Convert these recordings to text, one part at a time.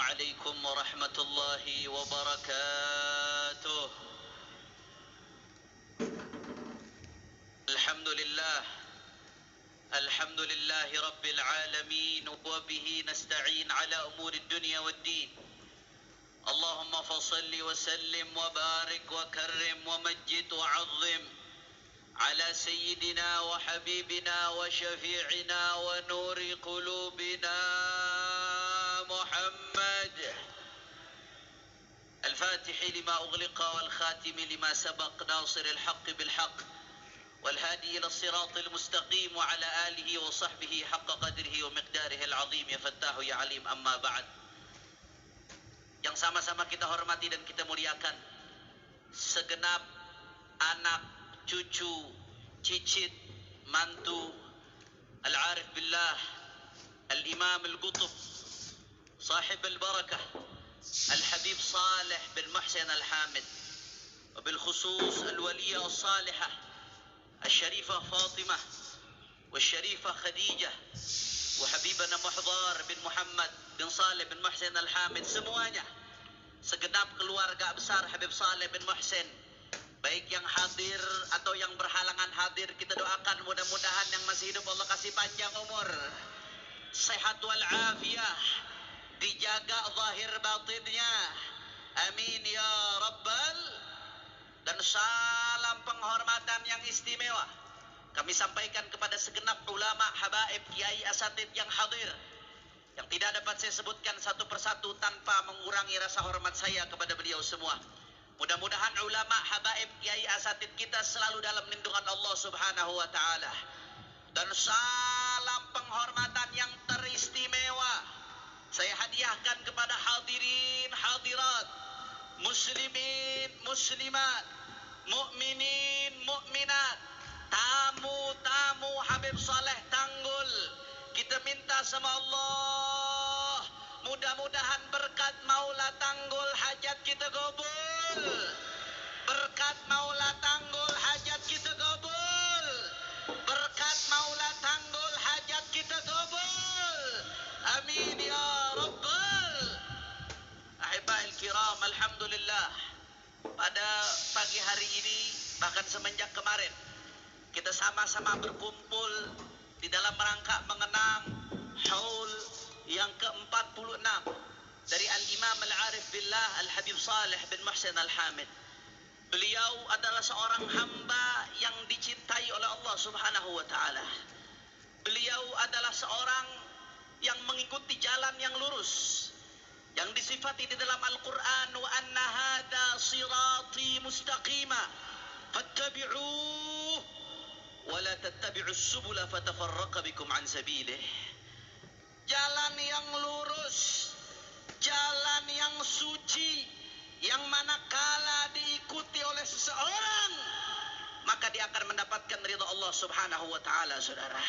عليكم ورحمة الله وبركاته. الحمد لله رب العالمين، وبه نستعين على أمور الدنيا والدين. اللهم فصل وسلم وبارك وكرم ومجد وعظم على سيدنا وحبيبنا وشفيعنا ونور قلوبنا محمد الفاتح لما أغلق والخاتم لما سبق، ناصر الحق بالحق والهادي إلى الصراط المستقيم، وعلى آله وصحبه حق قدره ومقداره العظيم. يا فتاح يا عليم. أما بعد. Yang sama-sama kita hormati dan kita muliakan segenap anak, cucu, cicit, mantu Al-Arif Billah Al-Imam Al-Qutb Sahib Al-Barakah Al-Habib Saleh bin Muhsin Al-Hamid, وبالخصوص الولية الصالحة الشريفة فاطمة والشريفة خديجة وحبيبنا محضار bin Muhammad bin Saleh bin Muhsin Al-Hamid, semuanya, segenap keluarga besar Habib Saleh bin Muhsin, baik yang hadir atau yang berhalangan hadir, kita doakan mudah-mudahan yang masih hidup Allah kasih panjang umur, sehat wal afiyah, dijaga zahir batinnya, amin ya rabbal. Dan salam penghormatan yang istimewa kami sampaikan kepada segenap ulama, habaib, kiai, asatid yang hadir, yang tidak dapat saya sebutkan satu persatu tanpa mengurangi rasa hormat saya kepada beliau semua. Mudah-mudahan ulama, habaib, kiai, asatid kita selalu dalam lindungan Allah Subhanahu wa taala. Dan salam penghormatan yang teristimewa saya hadiahkan kepada hadirin, hadirat, muslimin, muslimat, mukminin, mukminat, tamu-tamu Habib Saleh Tanggul. Kita minta sama Allah, mudah-mudahan berkat Maula Tanggul hajat kita kabul. Berkat Maula Tanggul hajat kita kabul. Berkat Maula Tanggul hajat kita kabul. Amin ya rabbal. Ahibbahil kiram, alhamdulillah, pada pagi hari ini, bahkan semenjak kemarin, kita sama-sama berkumpul di dalam rangka mengenang haul yang ke-46 dari Al-Imam Al-Arif Billah Al-Habib Saleh bin Muhsin Al-Hamid. Beliau adalah seorang hamba yang dicintai oleh Allah Subhanahu wa taala. Beliau adalah seorang yang mengikuti jalan yang lurus, yang disifati di dalam Al-Quran, wa anna hadha sirati mustaqima fattabi'uh wa la tattabi'us subula fatafarraqa bikum an sabilih. Jalan yang lurus, jalan yang suci, yang manakala diikuti oleh seseorang maka dia akan mendapatkan ridha Allah Subhanahu wa taala, saudara.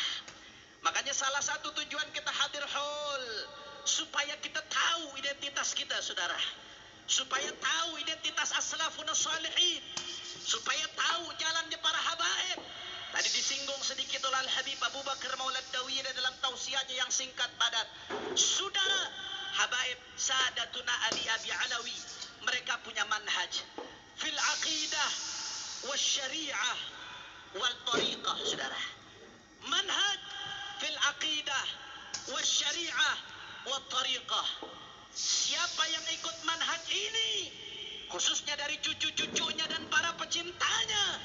Makanya salah satu tujuan kita hadir haul, supaya kita tahu identitas kita, saudara, supaya tahu identitas as-salafun as-salihin, supaya tahu jalannya para habaib. Tadi disinggung sedikit oleh Al-Habib Abu Bakar Maulad Dawiyah dalam tausiahnya yang singkat padat. Saudara, habaib Sadatuna Ali Abi Alawi, mereka punya manhaj fil aqidah wal syariah wal tariqah, saudara. Manhaj fil aqidah wal syariah wal tariqah. Siapa yang ikut manhaj ini, khususnya dari cucu-cucunya dan para pecintanya,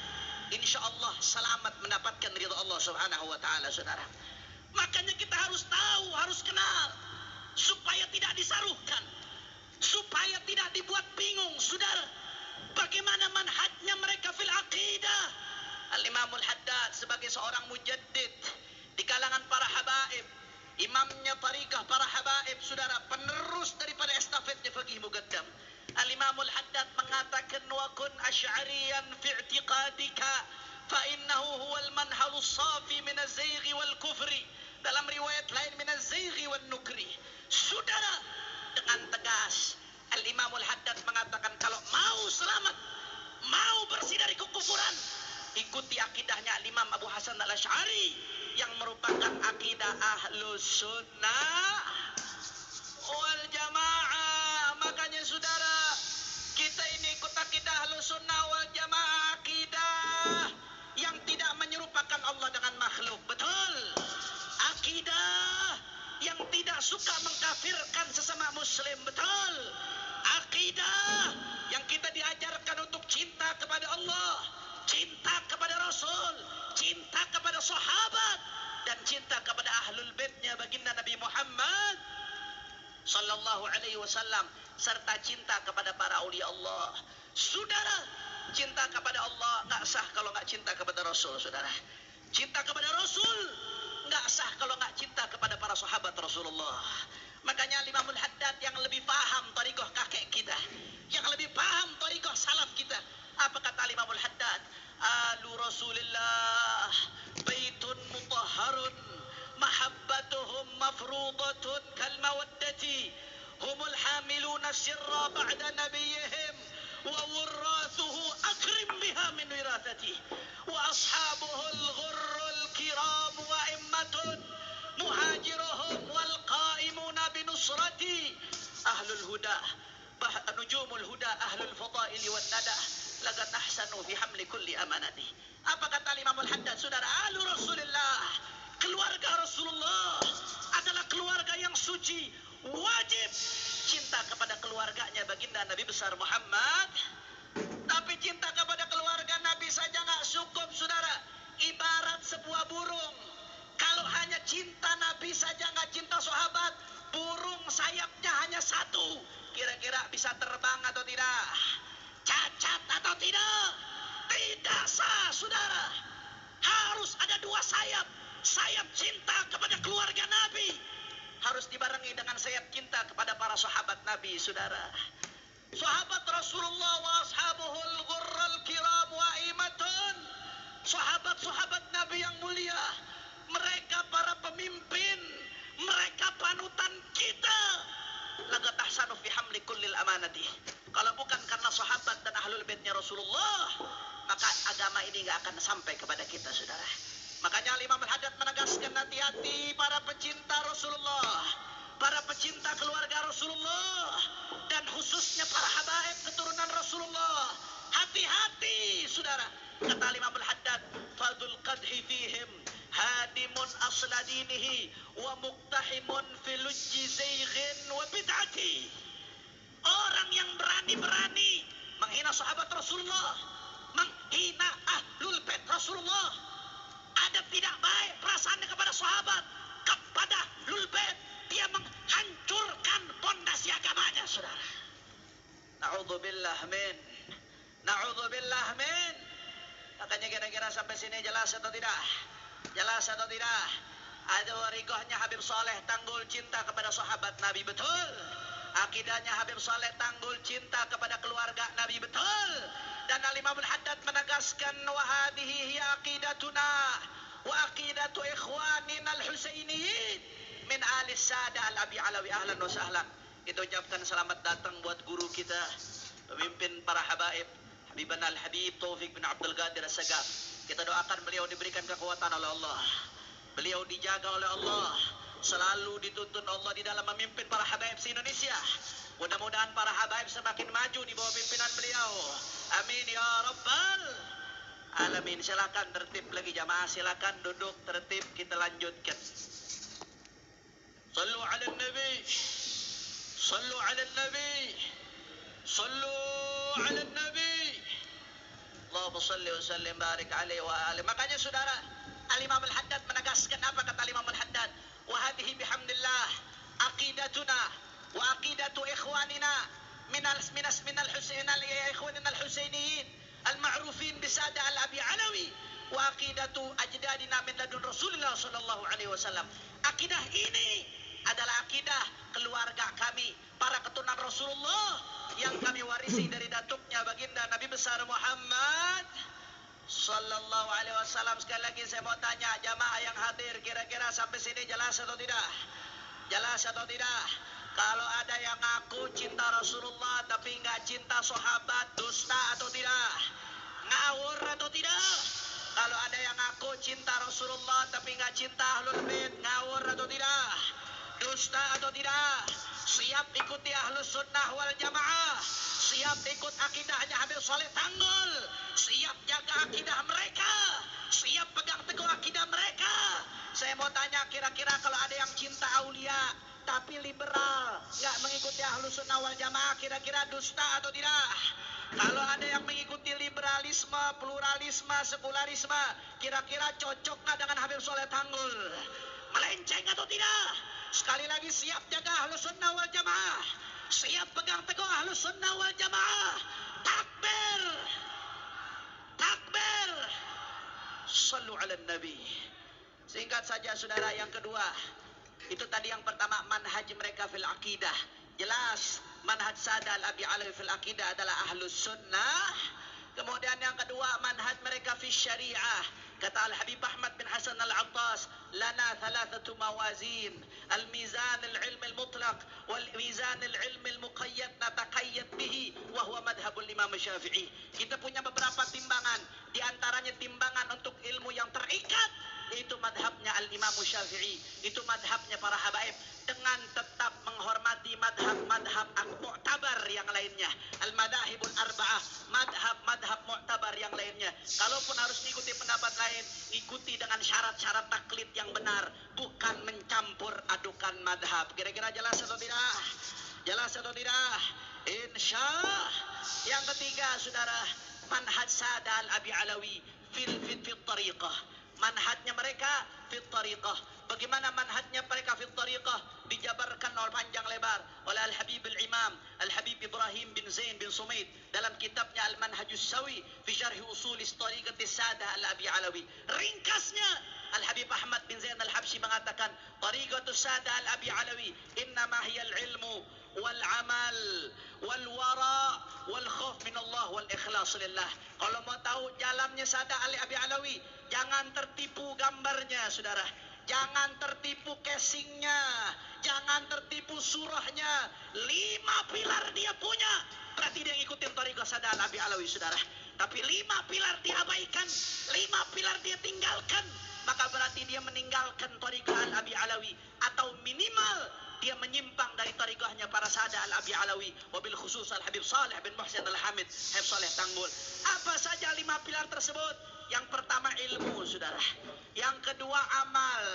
insyaallah selamat mendapatkan ridha Allah Subhanahu wa taala, saudara. Makanya kita harus tahu, harus kenal, supaya tidak disaruhkan, supaya tidak dibuat bingung, saudara. Bagaimana manhajnya mereka fil aqidah. Al-Imamul Haddad sebagai seorang mujaddid di kalangan para habaib, imamnya tariqah para habaib, saudara, penerus daripada estafetnya Faqih Muqaddam. Al-Imamul Haddad mengatakan, wa kun asy'ariyan fi i'tiqadika fa innahu huwal manhalus safi min az-zayghi wal kufri. Dalam riwayat lain min az-zayghi wan nukri. Saudara, dengan tegas Al-Imamul Haddad mengatakan, kalau mau selamat, mau bersih dari kekufuran, ikuti akidahnya Al-Imam Abu Hasan Al-Asy'ari yang merupakan akidah Ahlus Sunnah wal Jamaah. sahabat dan cinta kepada ahlul baitnya baginda Nabi Muhammad sallallahu alaihi wasallam, serta cinta kepada para aulia Allah. Saudara, cinta kepada Allah nggak sah kalau nggak cinta kepada Rasul, saudara. Cinta kepada Rasul nggak sah kalau nggak cinta kepada para sahabat Rasulullah. Makanya Imamul Haddad yang lebih paham thariqah kakek kita, yang lebih paham thariqah salaf kita. Apa kata Imamul Haddad? Alu Rasulillah baitun mutahharun mahabbatuhum mafruḍatun kal mawaddati humul hamiluna sirra ba'da nabiyihim wa wurrathuhu akrim biha min wirathati wa ashabuhu al-ghurrul kiram wa immatun muhajiruhum wal qaimuna binusrati ahlul huda nujumul huda ahlul fadaili wan nada laqad ahsanu fi hamli kulli amanati. Apa kata Imamul Haddad? Saudara, alu Rasulillah, keluarga Rasulullah adalah keluarga yang suci. Wajib cinta kepada keluarganya baginda Nabi besar Muhammad. Tapi cinta kepada keluarga Nabi saja nggak cukup, saudara. Ibarat sebuah burung, kalau hanya cinta Nabi saja nggak cinta sahabat, burung sayapnya hanya satu, kira-kira bisa terbang atau tidak? Cacat atau tidak? Tidak sah, saudara. Harus ada dua sayap. Sayap cinta kepada keluarga Nabi harus dibarengi dengan sayap cinta kepada para sahabat Nabi, saudara. Sahabat Rasulullah wa ashabuhul ghurral kiram wa imatun. Sahabat-sahabat Nabi yang mulia, mereka para pemimpin, mereka panutan kita. Laqad ahsanu fi hamli kullil amanati. Kalau bukan karena sahabat dan ahlul baitnya Rasulullah, maka agama ini enggak akan sampai kepada kita, saudara. Makanya Imam Al-Haddad menegaskan, hati-hati para pecinta Rasulullah, para pecinta keluarga Rasulullah, dan khususnya para habaib keturunan Rasulullah. Hati-hati, saudara. Kata Imam Al-Haddad, fadul qadhi fihim hadimun asla dinihi wa muqtahimun fil zayghin wa bid'ati. Orang yang berani-berani menghina sahabat Rasulullah, menghina ahlul bait Rasulullah, ada tidak baik perasaannya kepada sahabat, kepada ahlul bait, dia menghancurkan pondasi agamanya, saudara. Na'udzubillah min. Na'udzubillah min. Makanya kira-kira sampai sini jelas atau tidak? Jelas atau tidak? Ada warikohnya Habib Saleh tanggul cinta kepada sahabat Nabi, betul. Akidahnya Habib Saleh tanggul cinta kepada keluarga Nabi, betul. Dan Al-Imamul Haddad menegaskan, wa hadhihi hiya aqidatuna wa aqidatu ikhwanina al-Husainiyin min ali sada al-Abi Alawi, ahlan wa sahlan. Kita ucapkan selamat datang buat guru kita, pemimpin para habaib, Habibana Al-Habib Taufik bin Abdul Qadir As-Sagaf. Kita doakan beliau diberikan kekuatan oleh Allah, beliau dijaga oleh Allah, selalu dituntun Allah di dalam memimpin para habaib se-Indonesia. Mudah-mudahan para habaib semakin maju di bawah pimpinan beliau. Amin ya rabbal alamin. Silakan tertib lagi jamaah, silakan duduk tertib, kita lanjutkan. Sallu ala nabi, sallu ala nabi, sallu ala nabi. Allahumma salli wa sallim barik alaihi wa alihi. Makanya saudara, Al-Imam Al-Haddad menegaskan, apa kata Al-Imam Al-Haddad? Wa hadhihi bihamdillah aqidatuna wa aqidatu ikhwanina minal ikhwanina al-Husainiyin al-ma'rufin bisada al-Abi Alawi wa aqidatu ajdadina min ladun Rasulullah sallallahu alaihi wasallam. Akidah ini adalah akidah keluarga kami, para keturunan Rasulullah, yang kami warisi dari datuknya baginda Nabi besar Muhammad sallallahu alaihi wasallam. Sekali lagi saya mau tanya jamaah yang hadir, kira-kira sampai sini jelas atau tidak? Jelas atau tidak? Kalau ada yang ngaku cinta Rasulullah tapi nggak cinta sahabat, dusta atau tidak? Ngawur atau tidak? Kalau ada yang ngaku cinta Rasulullah tapi nggak cinta ahlul bait, ngawur atau tidak? Dusta atau tidak? Siap ikuti ahlus sunnah wal jamaah, siap ikut akidahnya Habib Saleh tanggul, siap jaga akidah mereka, siap pegang teguh akidah mereka. Saya mau tanya, kira-kira kalau ada yang cinta aulia tapi liberal, nggak mengikuti ahlus sunnah wal jamaah, kira-kira dusta atau tidak? Kalau ada yang mengikuti liberalisme, pluralisme, sekularisme, kira-kira cocok nggak dengan Habib Soleh Tanggul? Melenceng atau tidak? Sekali lagi, siap jaga Ahlus Sunnah wal Jamaah, siap pegang teguh Ahlus Sunnah wal Jamaah. Takbir, takbir, sallu ala nabi. Singkat saja saudara, yang kedua, itu tadi yang pertama, manhaj mereka fil akidah. Jelas manhaj Sada al-Abi Alawi fil akidah adalah Ahlus Sunnah. Kemudian yang kedua, manhaj mereka fi syariah. Kata Al-Habib Ahmad bin Hasan Al-Attas, lana thalathatu mawazin, al-mizan al-ilm al-mutlaq wal-mizan al-ilm al-muqayyad nataqayyad bihi wa huwa madhabul Imam Syafi'i. Kita punya beberapa timbangan, di antaranya timbangan untuk ilmu yang terikat, itu madhabnya Al-Imam Syafi'i, itu madhabnya para habaib, dengan tetap menghormati madhab-madhab mu'tabar yang lainnya, al-madahibul arba'ah, madhab-madhab mu'tabar yang lainnya. Kalaupun harus mengikuti pendapat lain, ikuti dengan syarat-syarat taklid yang benar, bukan mencampur adukan madhab. Kira-kira jelas atau tidak? Jelas atau tidak? Insya. Yang ketiga saudara, manhaj Sada al-Abi Alawi fil tariqah. Manhajnya mereka fit tariqah. Bagaimana manhajnya mereka fit tariqah? Dijabarkan oleh panjang lebar oleh Al-Habib Al-Imam Al-Habib Ibrahim bin Zain bin Sumaid dalam kitabnya Al-Manhajus Sawi fi syarh usul tariqati Sada al-Abi Alawi. Ringkasnya, Al-Habib Ahmad bin Zain Al-Habsyi mengatakan, tariqatus Sada al-Abi Alawi innama hiya al-ilmu wal amal wal wara wal khauf min Allah wal ikhlas lillah. Kalau mau tahu jalannya Sada al-Abi Alawi, jangan tertipu gambarnya saudara, jangan tertipu casingnya, jangan tertipu surahnya. 5 pilar dia punya, berarti dia ngikutin tariqah Sada al-Abi Alawi saudara. Tapi 5 pilar diabaikan, 5 pilar dia tinggalkan, maka berarti dia meninggalkan tariqah al-Abi Alawi, atau minimal dia menyimpang dari tariqahnya para Sada al-Abi Alawi, wabil khusus Al-Habib Saleh bin Muhsin Al-Hamid Habib Saleh Tanggul. Apa saja 5 pilar tersebut? Yang pertama ilmu saudara, yang kedua amal.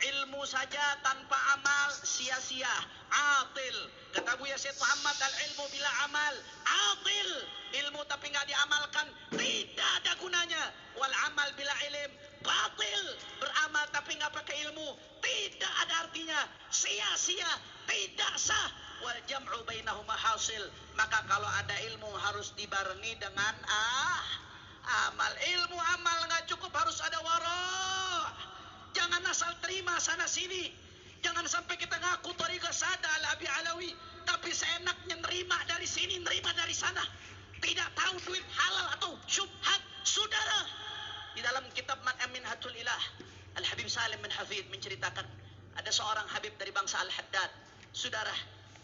Ilmu saja tanpa amal sia-sia, atil. Kata Buya Syed Muhammad, al-ilmu bila amal atil. Ilmu tapi nggak diamalkan tidak ada gunanya. Wal amal bila ilm batil. Beramal tapi nggak pakai ilmu tidak ada artinya, sia-sia, tidak sah. Wal jam'u bainahuma hasil. Maka kalau ada ilmu harus dibarengi dengan amal. Ilmu amal nggak cukup, harus ada wara'. Jangan asal terima sana sini. Jangan sampai kita ngaku tariqah Sada al-Abi Alawi, tapi seenaknya nerima dari sini, nerima dari sana. Tidak tahu duit halal atau syubhat. Saudara, di dalam kitab Minhatul Ilah, Al-Habib Salim bin Hafid menceritakan ada seorang habib dari bangsa Al-Haddad. Saudara,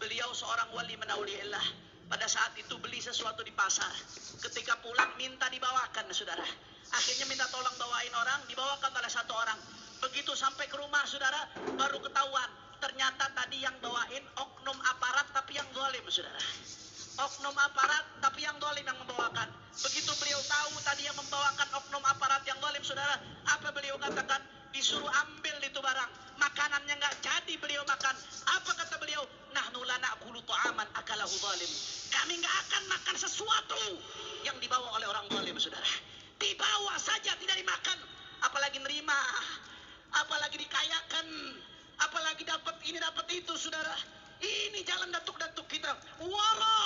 beliau seorang wali min auliillah. Pada saat itu beli sesuatu di pasar. Ketika pulang minta dibawakan saudara. Akhirnya minta tolong bawain orang, dibawakan oleh satu orang. Begitu sampai ke rumah saudara, baru ketahuan ternyata tadi yang bawain oknum aparat tapi yang zalim saudara. Oknum aparat tapi yang zalim yang membawakan. Begitu beliau tahu tadi yang membawakan oknum aparat yang zalim saudara, apa beliau katakan? Disuruh ambil itu barang, makanannya nggak jadi beliau makan. Apa kata beliau? Nahnu la na'kulu ta'aman akalahu zalim. Kami nggak akan makan sesuatu yang dibawa oleh orang zalim saudara. Dibawa saja tidak dimakan, apalagi nerima, apalagi dikayakan, apalagi dapat ini dapat itu saudara. Ini jalan datuk-datuk kita. Wara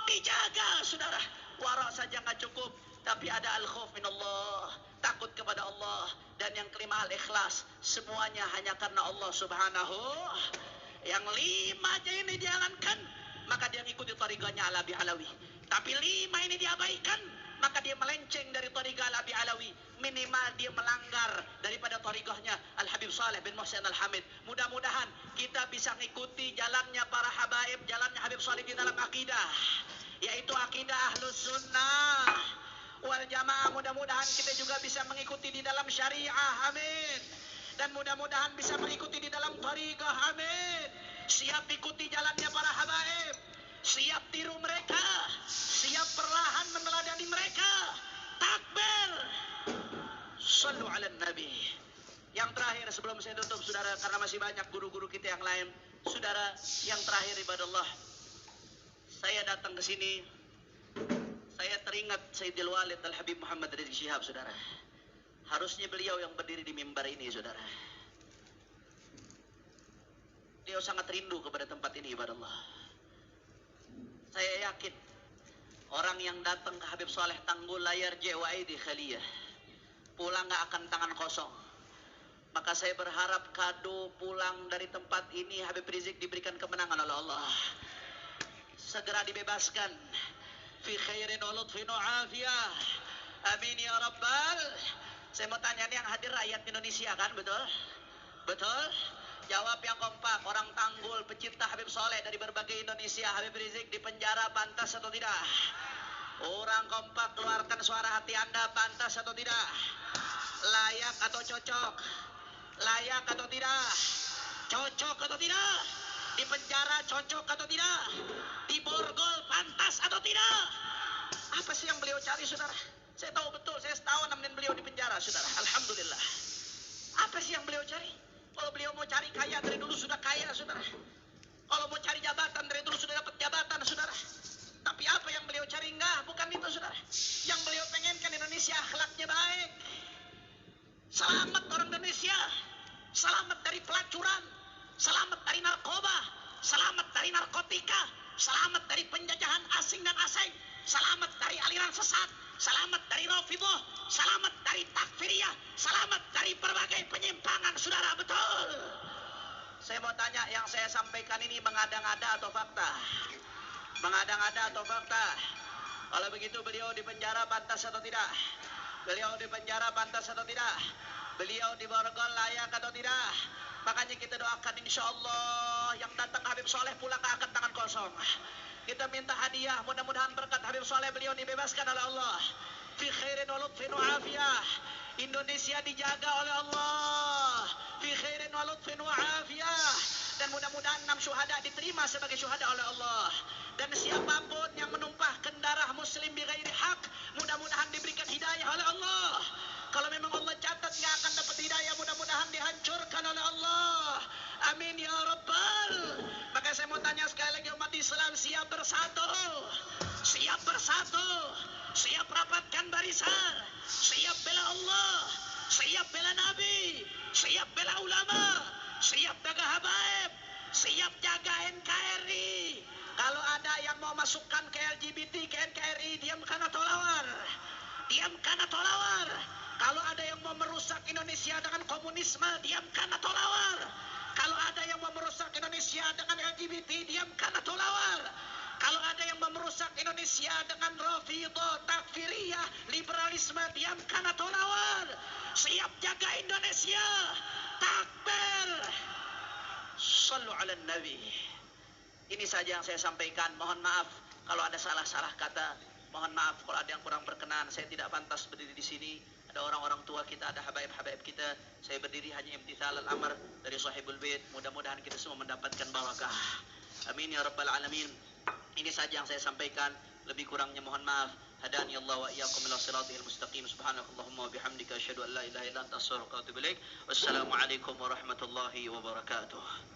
dijaga saudara. Wara saja nggak cukup, tapi ada al-khauf min Allah, takut kepada Allah. Dan yang kelima al-ikhlas, semuanya hanya karena Allah subhanahu. Yang 5 aja ini dijalankan, maka dia mengikuti tariqahnya al-Abi Alawi. Tapi 5 ini diabaikan, maka dia melenceng dari tariqah al-Abi Alawi. Minimal dia melanggar daripada tariqahnya Al-Habib Saleh bin Muhsin Al-Hamid. Mudah-mudahan kita bisa mengikuti jalannya para habaib, jalannya Habib Saleh di dalam akidah, yaitu akidah Ahlus Sunnah wal Jamaah. Mudah-mudahan kita juga bisa mengikuti di dalam syariah, amin. Dan mudah-mudahan bisa mengikuti di dalam tariqah, amin. Siap ikuti jalannya para habaib, siap tiru mereka, siap perlahan meneladani mereka. Takbir, sallu ala nabi. Yang terakhir sebelum saya tutup saudara, karena masih banyak guru-guru kita yang lain. Saudara, yang terakhir ibadallah, saya datang ke sini, saya teringat Sayyidil Walid Al-Habib Muhammad Rizik Syihab, saudara. Harusnya beliau yang berdiri di mimbar ini, saudara. Beliau sangat rindu kepada tempat ini, ibadah Allah. Saya yakin orang yang datang ke Habib Saleh Tanggul layar JWID Khaliyah pulang gak akan tangan kosong. Maka saya berharap kado pulang dari tempat ini Habib Rizik diberikan kemenangan oleh Allah. Segera dibebaskan. Fi khairin wa lutfin wa afiyah. Amin ya rabbal. Saya mau tanya nih, yang hadir rakyat Indonesia kan, betul? Betul? Jawab yang kompak. Orang Tanggul, pecinta Habib Saleh dari berbagai Indonesia. Habib Rizik di penjara, pantas atau tidak? Orang kompak, keluarkan suara hati Anda, pantas atau tidak? Layak atau cocok? Layak atau tidak? Cocok atau tidak? Di penjara cocok atau tidak? Di borgol pantas atau tidak? Apa sih yang beliau cari, saudara? Saya tahu betul, saya setahun nemenin beliau di penjara, saudara. Alhamdulillah. Apa sih yang beliau cari? Kalau beliau mau cari kaya, dari dulu sudah kaya, saudara. Kalau mau cari jabatan, dari dulu sudah dapat jabatan, saudara. Tapi apa yang beliau cari? Enggak, bukan itu, saudara. Yang beliau pengenkan Indonesia akhlaknya baik. Selamat orang Indonesia. Selamat dari pelacuran. Selamat dari narkoba. Selamat dari narkotika. Selamat dari penjajahan asing dan asing. Selamat dari aliran sesat. Selamat dari Rafidhah. Selamat dari takfiriyah. Selamat dari berbagai penyimpangan, saudara, betul. Saya mau tanya, yang saya sampaikan ini mengada-ngada atau fakta? Mengada-ngada atau fakta? Kalau begitu beliau di penjara pantas atau tidak? Beliau di penjara pantas atau tidak? Beliau di borgol layak atau tidak? Makanya kita doakan, insya Allah yang datang Habib Saleh pulang ke angkat tangan kosong. Kita minta hadiah, mudah-mudahan berkat Habib Saleh beliau dibebaskan oleh Allah. Fi khairin wa lutfin wa afiyah. Indonesia dijaga oleh Allah. Fi khairin wa lutfin wa afiyah. Dan mudah-mudahan 6 syuhada diterima sebagai syuhada oleh Allah. Dan siapapun yang menumpahkan darah muslim bi ghairi hak, mudah-mudahan diberikan hidayah oleh Allah. Kalau memang Allah catat nggak akan dapat hidayah, mudah-mudahan dihancurkan oleh Allah. Amin ya rabbal. Maka saya mau tanya sekali lagi, umat Islam siap bersatu? Siap bersatu? Siap rapatkan barisan? Siap bela Allah? Siap bela Nabi? Siap bela ulama? Siap jaga habaib? Siap jaga NKRI? Kalau ada yang mau masukkan ke LGBT, ke NKRI, diamkan atau lawar? Diamkan atau lawar? Kalau ada yang mau merusak Indonesia dengan komunisme, diamkan atau lawar? Kalau ada yang mau merusak Indonesia dengan LGBT, diamkan atau lawar? Kalau ada yang mau merusak Indonesia dengan Rafidhah, takfiriyah, liberalisme, diamkan atau lawar? Siap jaga Indonesia. Takbir. Sallu ala Nabi. Ini saja yang saya sampaikan. Mohon maaf kalau ada salah-salah kata. Mohon maaf kalau ada yang kurang berkenan. Saya tidak pantas berdiri di sini. Ada orang-orang tua kita, ada habaib-habaib kita. Saya berdiri hanya imtithal al-amr dari sahibul bait. Mudah-mudahan kita semua mendapatkan barakah. Amin ya rabbal alamin. Ini saja yang saya sampaikan. Lebih kurangnya mohon maaf. Hadani Allah wa iyyakum ila siratal mustaqim. Subhanakallahumma wa bihamdika asyhadu an la ilaha illa anta astaghfiruka wa atubu ilaik. Wassalamualaikum warahmatullahi wabarakatuh.